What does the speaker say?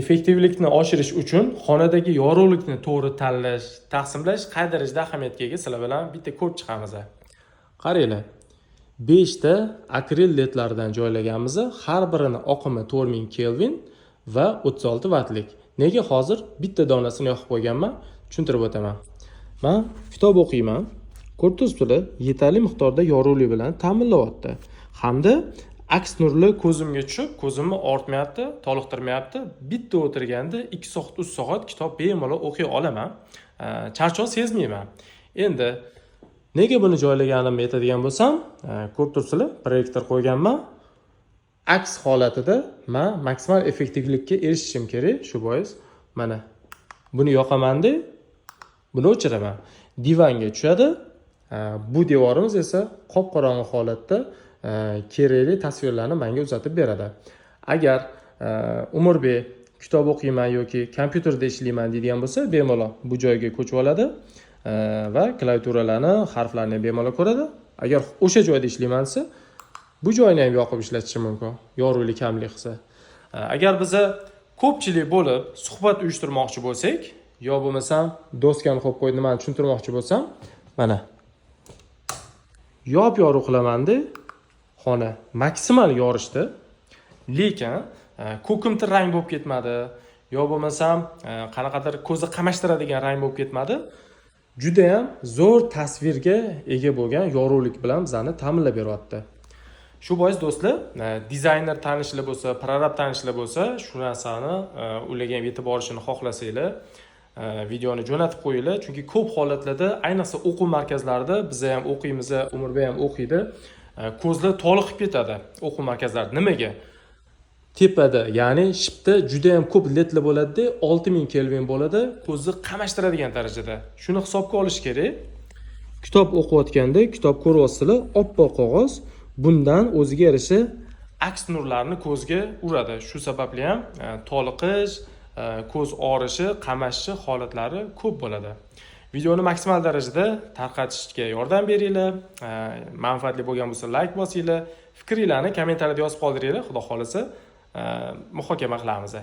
Effektivlikni oshirish uchun xonadagi yorug'likni to'g'ri tanlash, taqsimlash qay darajada ahamiyatga ega sizlar bilan bitta ko'rib chiqamiz. Qaranglar. 5 ta akril ledlardan joylaganmiz. Har birini oqimi 4000 Kelvin va 36 vatlik. Nega hozir bitta donasini yoqib qo'yganman? Tushuntirib o'taman. Men kitob o'qiyman. Ko'rib turibsizlar, yetarli miqdorda yorug'lik bilan ta'minlayapti. Hamda aks nurli ko'zimga tushib, ko'zimni ortmayapti, toliqtirmayapti. Bitta o'tirganda 2 soat, 3 soat kitob bemalol o'qiy olaman. Charchoq sezmayman. Endi nega buni joylaganimni aytadigan bo'lsam, ko'rib turibsizlar, proyektor qo'yganman. Aks holatida men maksimal effektivlikka erishishim kerak. Shu bois mana buni yoqaman-da, buni o'chiraman. Divanga tushadi. Bu devorimiz esa qop-qorong'i holatda kerakli tasvirlarni menga uzatib beradi. Agar Umurbek kitob o'qiyman yoki kompyuterda ishlayman deydigan bo'lsa, bemalol bu joyga ko'chib oladi va klaviaturalarni, harflarni bemalol ko'radi. Agar o'sha joyda ishlayman desa, bu joyni ham yoqib ishlatish mumkin, yorug'lik kamlik qilsa. Agar biza ko'pchilik bo'lib suhbat uyushtirmoqchi bo'lsak, yo bo'lmasam doskani qo'yib qo'yib nimani tushuntirmoqchi bo'lsam, mana yorug' qilaman-da, xona maksimal yorishdi. Lekin ko'kimtir rang bo'lib ketmadi, yo bo'lmasam qanaqadir ko'zni qamashtiradigan rang bo'lib ketmadi. Juda ham zo'r tasvirga ega bo'lgan yorug'lik bilan bizani ta'minlab beryapti. Shu bois do'stlar, dizayner tanishlar bo'lsa, prorab tanishlar bo'lsa, shu narsani ularga ham yetib borishini xohlasanglar, videoni jo'natib qo'yinglar. Chunki ko'p holatlarda, ayniqsa o'quv markazlarida biz ham o'qiymiz, Umurbek ham o'qiydi. Ko'zlar toliqib ketadi o'quv markazlarida. Nimaga? Tepada, ya'ni shipda juda ham ko'p ledlar bo'ladi-da, 6000 Kelvin bo'ladi, ko'zni qamashtiradigan darajada. Shuni hisobga olish kerak. Kitob o'qiyotganda, kitob ko'ryapsizlar, oppoq qog'oz. Bundan o'ziga yarasha aks nurlarni ko'zga uradi. Shu sababli ham toliqish, ko'z og'rishi, qamashishi holatlari ko'p bo'ladi. Videoni maksimal darajada tarqatishga yordam beringlar. Manfaatli bo'lgan bo'lsa like bosinglar. Fikringizni kommentariyada yozib qoldiringlar. Xudo xolisa muhokama qilamiz.